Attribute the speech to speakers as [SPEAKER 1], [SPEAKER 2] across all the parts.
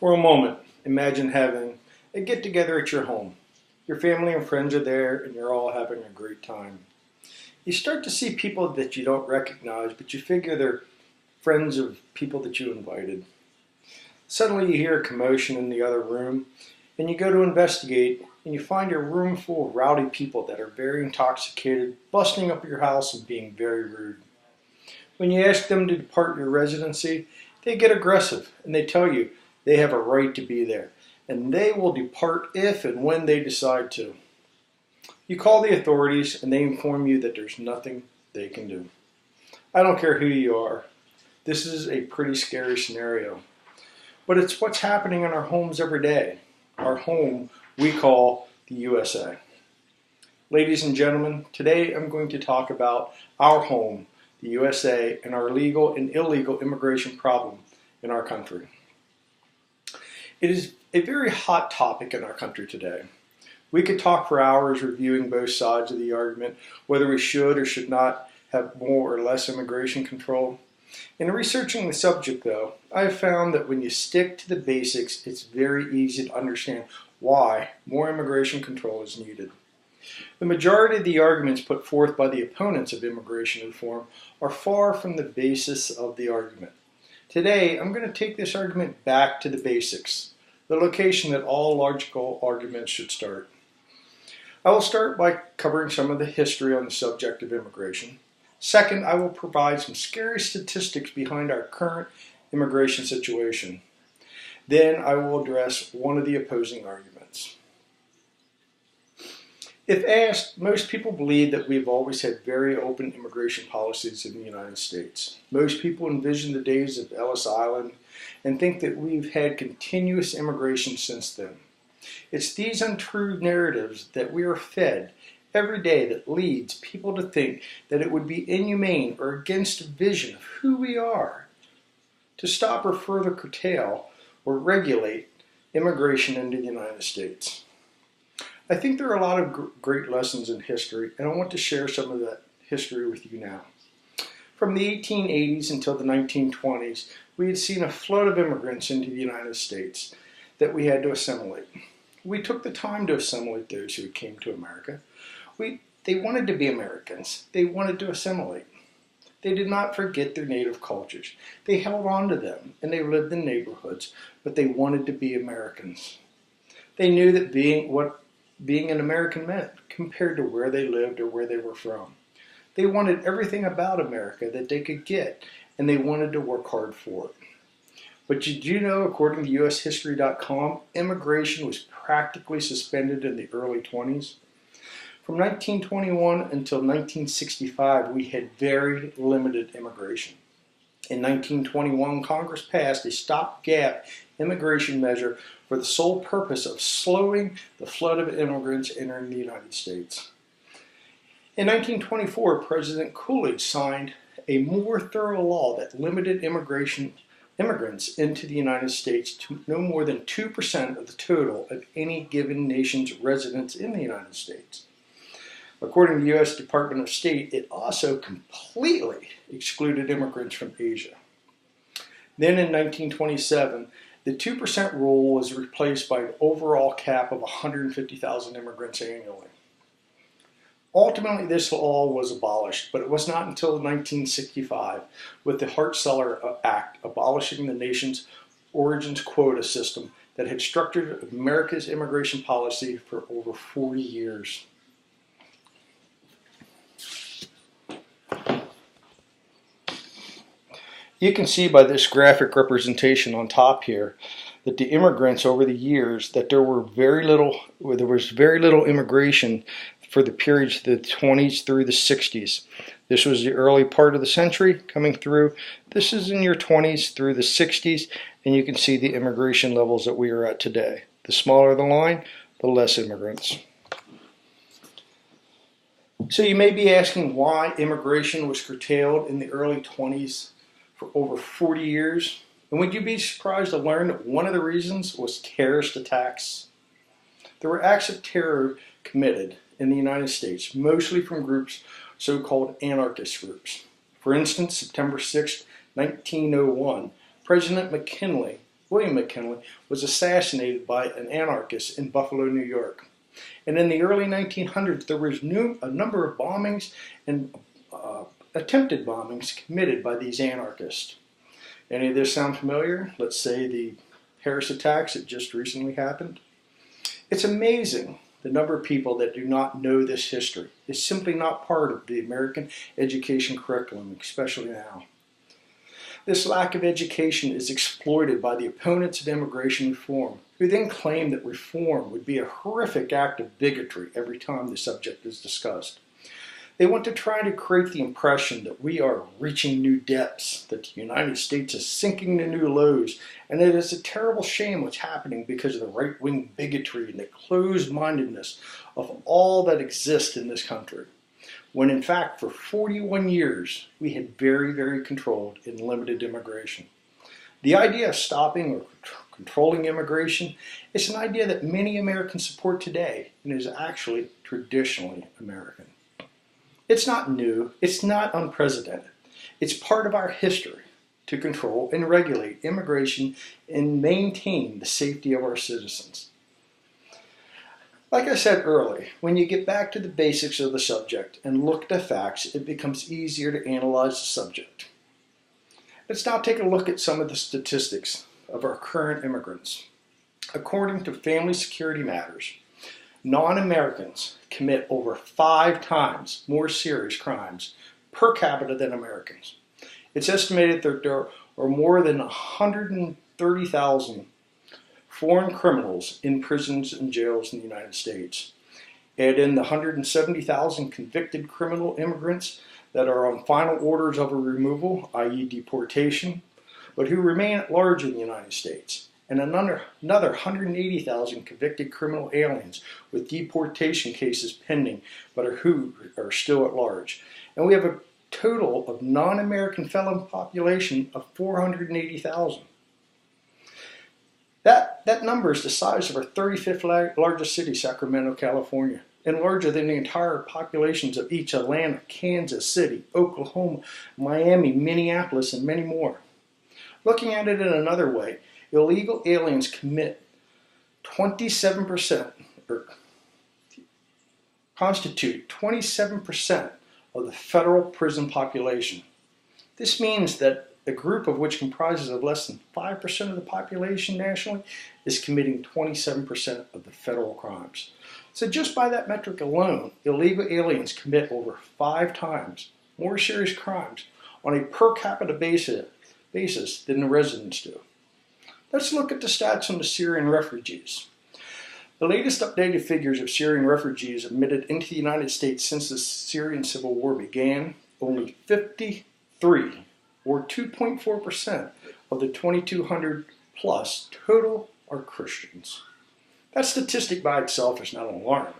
[SPEAKER 1] For a moment, imagine having a get-together at your home. Your family and friends are there and you're all having a great time. You start to see people that you don't recognize, but you figure they're friends of people that you invited. Suddenly you hear a commotion in the other room and you go to investigate and you find a room full of rowdy people that are very intoxicated, busting up your house and being very rude. When you ask them to depart your residency, they get aggressive and they tell you they have a right to be there and they will depart if and when they decide to. You call the authorities and they inform you that there's nothing they can do. I don't care who you are. This is a pretty scary scenario. But it's what's happening in our homes every day. Our home we call the USA. Ladies and gentlemen, today I'm going to talk about our home, the USA, and our legal and illegal immigration problem in our country. It is a very hot topic in our country today. We could talk for hours reviewing both sides of the argument, whether we should or should not have more or less immigration control. In researching the subject, though, I have found that when you stick to the basics, it's very easy to understand why more immigration control is needed. The majority of the arguments put forth by the opponents of immigration reform are far from the basis of the argument. Today, I'm going to take this argument back to the basics, the location that all logical arguments should start. I will start by covering some of the history on the subject of immigration. Second, I will provide some scary statistics behind our current immigration situation. Then I will address one of the opposing arguments. If asked, most people believe that we've always had very open immigration policies in the United States. Most people envision the days of Ellis Island and think that we've had continuous immigration since then. It's these untrue narratives that we are fed every day that leads people to think that it would be inhumane or against a vision of who we are to stop or further curtail or regulate immigration into the United States. I think there are a lot of great lessons in history, and I want to share some of that history with you now. From the 1880s until the 1920s, we had seen a flood of immigrants into the United States that we had to assimilate. We took the time to assimilate those who came to America. They wanted to be Americans. They wanted to assimilate. They did not forget their native cultures. They held on to them and they lived in neighborhoods, but they wanted to be Americans. They knew that being an American meant compared to where they lived or where they were from. They wanted everything about America that they could get, and they wanted to work hard for it. But did you know, according to USHistory.com, immigration was practically suspended in the early 20s? From 1921 until 1965, we had very limited immigration. In 1921, Congress passed a stopgap immigration measure for the sole purpose of slowing the flood of immigrants entering the United States. In 1924, President Coolidge signed a more thorough law that limited immigrants into the United States to no more than 2% of the total of any given nation's residents in the United States. According to the U.S. Department of State, it also completely excluded immigrants from Asia. Then in 1927, the 2% rule was replaced by an overall cap of 150,000 immigrants annually. Ultimately, this law was abolished, but it was not until 1965, with the Hart-Celler Act abolishing the nation's origins quota system that had structured America's immigration policy for over 40 years. You can see by this graphic representation on top here that the immigrants over the years, that there was very little immigration for the periods of the 20s through the 60s. This was the early part of the century coming through. This is in your 20s through the 60s, and you can see the immigration levels that we are at today. The smaller the line, the less immigrants. So you may be asking why immigration was curtailed in the early 20s for over 40 years. And would you be surprised to learn that one of the reasons was terrorist attacks? There were acts of terror committed in the United States, mostly from groups, so-called anarchist groups. For instance, September 6, 1901, President McKinley William McKinley, was assassinated by an anarchist in Buffalo, New York. And in the early 1900s, there was a number of bombings and attempted bombings committed by these anarchists. Any of this sound familiar? Let's say the Paris attacks that just recently happened. It's amazing the number of people that do not know this history. It's simply not part of the American education curriculum, especially now. This lack of education is exploited by the opponents of immigration reform, who then claim that reform would be a horrific act of bigotry every time the subject is discussed. They want to try to create the impression that we are reaching new depths, that the United States is sinking to new lows, and it is a terrible shame what's happening because of the right-wing bigotry and the closed-mindedness of all that exists in this country. When in fact, for 41 years, we had very, very controlled and limited immigration. The idea of stopping or controlling immigration is an idea that many Americans support today and is actually traditionally American. It's not new, it's not unprecedented. It's part of our history to control and regulate immigration and maintain the safety of our citizens. Like I said earlier, when you get back to the basics of the subject and look at the facts, it becomes easier to analyze the subject. Let's now take a look at some of the statistics of our current immigrants. According to Family Security Matters, non-Americans commit over 5 times more serious crimes per capita than Americans. It's estimated that there are more than 130,000 foreign criminals in prisons and jails in the United States. Add in the 170,000 convicted criminal immigrants that are on final orders of a removal, i.e. deportation, but who remain at large in the United States, and another 180,000 convicted criminal aliens with deportation cases pending, but who are still at large. And we have a total of non-American felon population of 480,000. That number is the size of our 35th largest city, Sacramento, California, and larger than the entire populations of each Atlanta, Kansas City, Oklahoma, Miami, Minneapolis, and many more. Looking at it in another way, illegal aliens commit 27%, or constitute 27% of the federal prison population. This means that a group of which comprises of less than 5% of the population nationally is committing 27% of the federal crimes. So just by that metric alone, illegal aliens commit over 5 times more serious crimes on a per capita basis than the residents do. Let's look at the stats on the Syrian refugees. The latest updated figures of Syrian refugees admitted into the United States since the Syrian civil war began, only 53, or 2.4% of the 2,200 plus total are Christians. That statistic by itself is not alarming,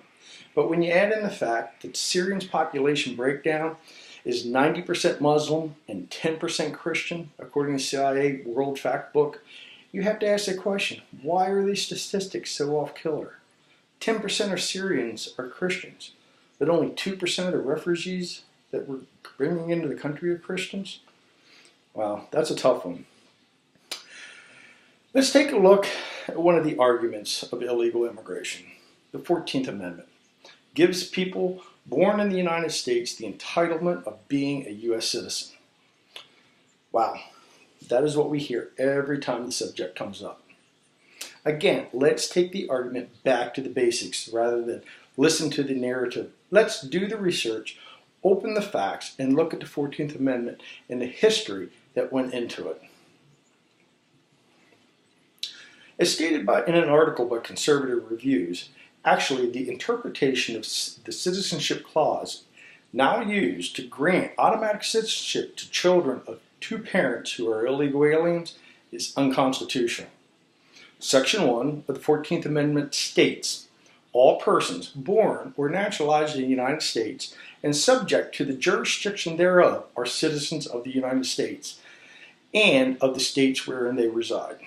[SPEAKER 1] but when you add in the fact that Syrians' population breakdown is 90% Muslim and 10% Christian, according to CIA World Factbook, you have to ask the question, why are these statistics so off-kilter? 10% of Syrians are Christians, but only 2% of the refugees that we're bringing into the country are Christians? Wow, that's a tough one. Let's take a look at one of the arguments of illegal immigration. The 14th Amendment gives people born in the United States the entitlement of being a U.S. citizen. Wow, that is what we hear every time the subject comes up. Again, let's take the argument back to the basics rather than listen to the narrative. Let's do the research, open the facts, and look at the 14th Amendment and the history that went into it. As stated in an article by Conservative Reviews, actually the interpretation of the Citizenship Clause now used to grant automatic citizenship to children of 2 parents who are illegal aliens is unconstitutional. Section 1 of the 14th Amendment states, all persons born or naturalized in the United States and subject to the jurisdiction thereof are citizens of the United States and of the states wherein they reside.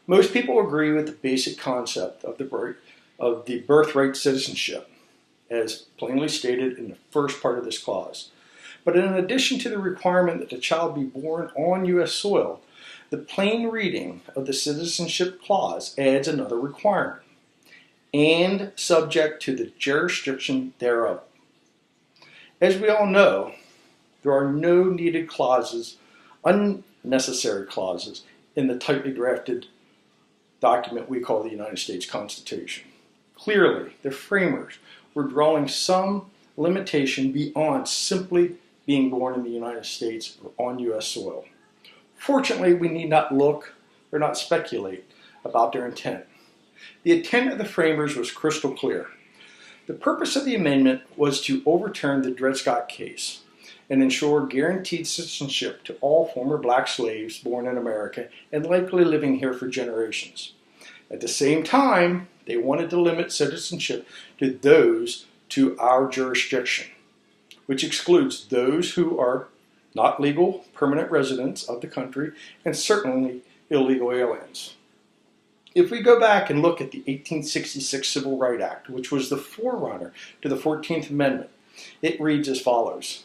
[SPEAKER 1] Most people agree with the basic concept of the birthright citizenship, as plainly stated in the first part of this clause. But in addition to the requirement that the child be born on U.S. soil, The plain reading of the Citizenship Clause adds another requirement, and subject to the jurisdiction thereof. As we all know, there are no needed clauses, unnecessary clauses, in the tightly drafted document we call the United States Constitution. Clearly, the framers were drawing some limitation beyond simply being born in the United States or on U.S. soil. Fortunately, we need not look or not speculate about their intent. The intent of the framers was crystal clear. The purpose of the amendment was to overturn the Dred Scott case and ensure guaranteed citizenship to all former black slaves born in America and likely living here for generations. At the same time, they wanted to limit citizenship to those to our jurisdiction, which excludes those who are not legal permanent residents of the country and certainly illegal aliens. If we go back and look at the 1866 Civil Rights Act, which was the forerunner to the 14th Amendment, it reads as follows.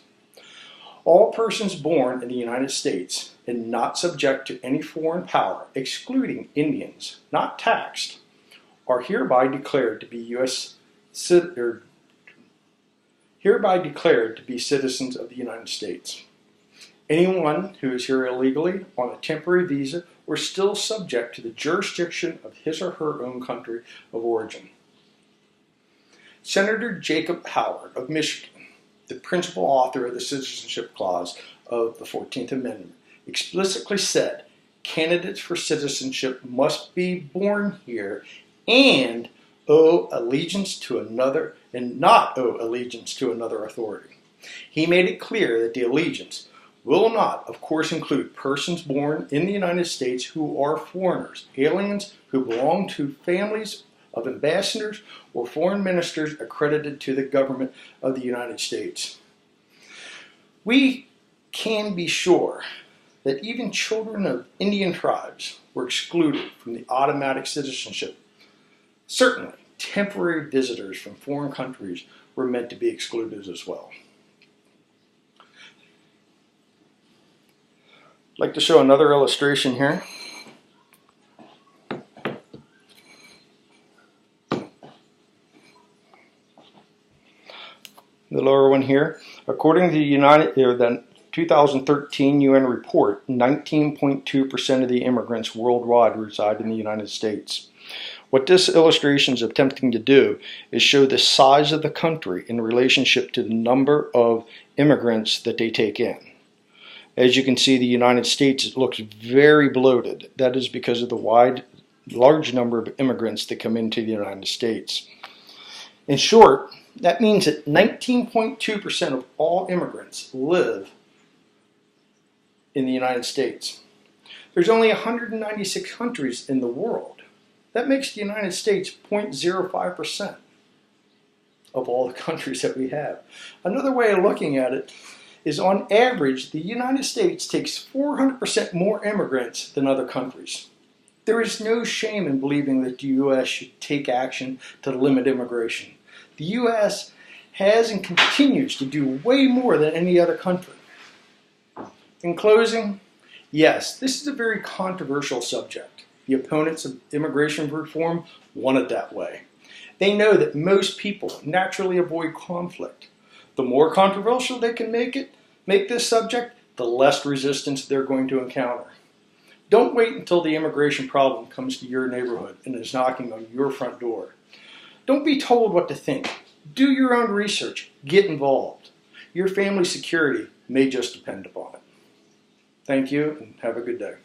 [SPEAKER 1] All persons born in the United States and not subject to any foreign power, excluding Indians, not taxed, are hereby declared to be citizens of the United States. Anyone who is here illegally on a temporary visa or still subject to the jurisdiction of his or her own country of origin. Senator Jacob Howard of Michigan, the principal author of the Citizenship Clause of the 14th Amendment, explicitly said candidates for citizenship must be born here and owe allegiance to another and not owe allegiance to another authority. He made it clear that the allegiance will not, of course, include persons born in the United States who are foreigners, aliens who belong to families of ambassadors or foreign ministers accredited to the government of the United States. We can be sure that even children of Indian tribes were excluded from the automatic citizenship. Certainly, temporary visitors from foreign countries were meant to be excluded as well. I'd like to show another illustration here. The lower one here. According to the 2013 UN report, 19.2% of the immigrants worldwide reside in the United States. What this illustration is attempting to do is show the size of the country in relationship to the number of immigrants that they take in. As you can see, the United States looks very bloated. That is because of the large number of immigrants that come into the United States. In short, that means that 19.2% of all immigrants live in the United States. There's only 196 countries in the world. That makes the United States 0.05% of all the countries that we have. Another way of looking at it is, on average, the United States takes 400% more immigrants than other countries. There is no shame in believing that the U.S. should take action to limit immigration. The U.S. has and continues to do way more than any other country. In closing, yes, this is a very controversial subject. The opponents of immigration reform want it that way. They know that most people naturally avoid conflict. The more controversial they can make this subject, the less resistance they're going to encounter. Don't wait until the immigration problem comes to your neighborhood and is knocking on your front door. Don't be told what to think. Do your own research. Get involved. Your family's security may just depend upon it. Thank you, and have a good day.